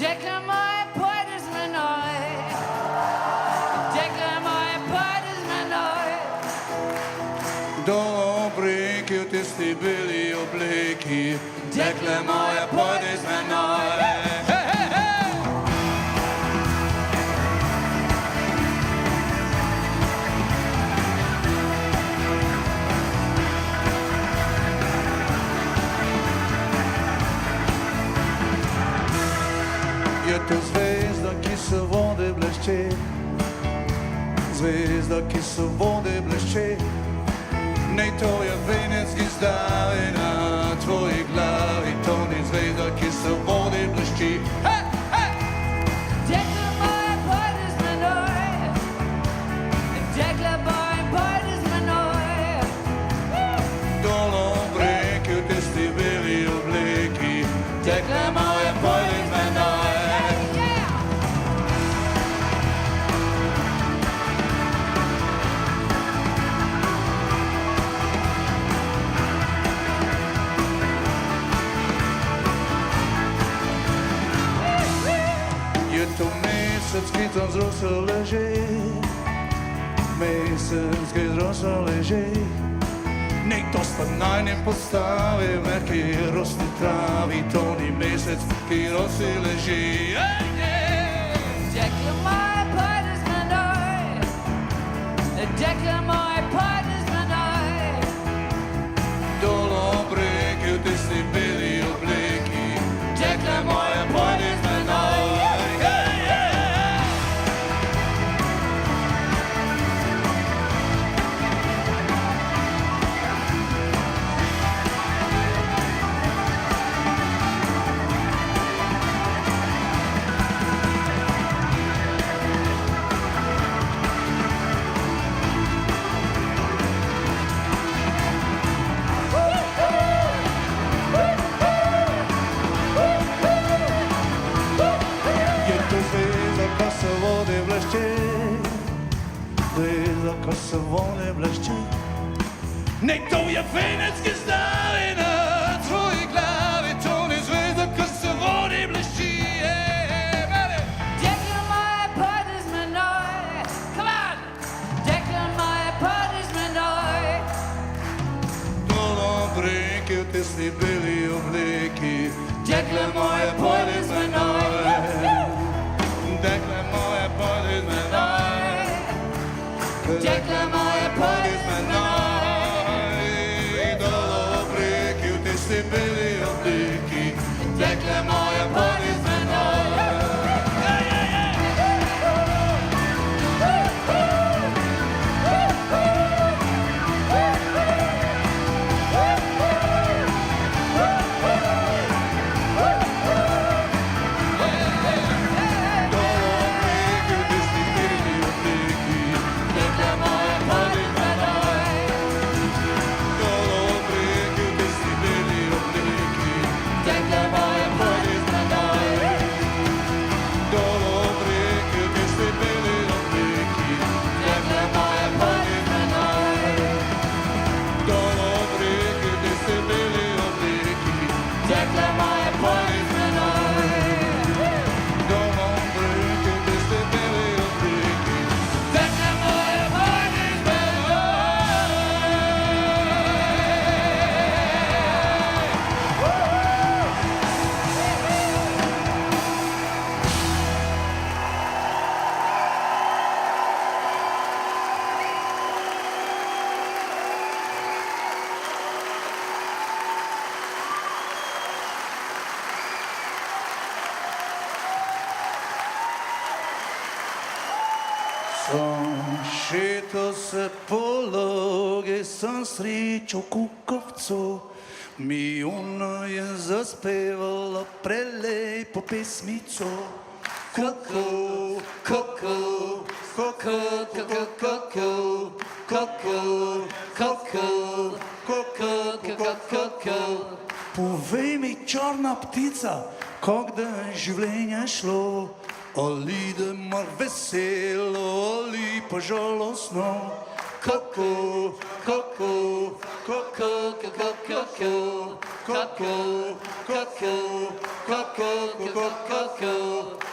Dekle moje, pojdi z menoj. Dekle moje, pojdi z menoj. Do obleki v tisti beli obleki, dekle moje, pojdi z menoj. Je to zvezda, ki se vode blešče, zvezda, ki se vode blešče. Nej, to je venec, ki zdavi na tvoji glavi, to ni zvezda, ki se vode blešči. Hey, hey! Dekle moje, pojdi z menoj. Dekle moje, pojdi z menoj. Dol ob reki v tisti beli obleki, dekle moje, pojdi z menoj. Je to mesec, ki tam zrosel leže, mesec, ki zrosel leže. Nej, to sta najne postave, v neki rosni travi, to ni mesec, ki rosi leži. Dekle moje, pojdi z menoj. Dekle moje, pojdi z menoj. Dol ob reki v tisti beli obleki, dekle moje, pojdi z menoj. Zvezda, ko se vode blešči. Nej, to je venec, ki zdavi na tvoji glavi, to ni zvezda, ko se vode blešči. Dekle moje, pojdi z menoj. Come on! Dekle moje, pojdi z menoj. Dol ob reki v tisti beli obleki, dekle moje, pojdi z menoj. Dekle moje, pojdi z menoj. Dekle moje, pojdi z menoj. Dol ob reki v tisti beli obleki, dekle moje, pojdi z menoj. Šetal se po logi, sem srečal kukovcu, mi ona je zaspevala prelepo pesmico. Koko, koko, koko, koko, koko, koko, koko, koko, koko, koko. Povej mi, črna ptica, kako da življenje šlo, ali da mar veselo, ali pa žalostno. Koko, koko, koko, koko, koko, cuckoo, cuckoo, cuckoo, cuckoo, cuckoo.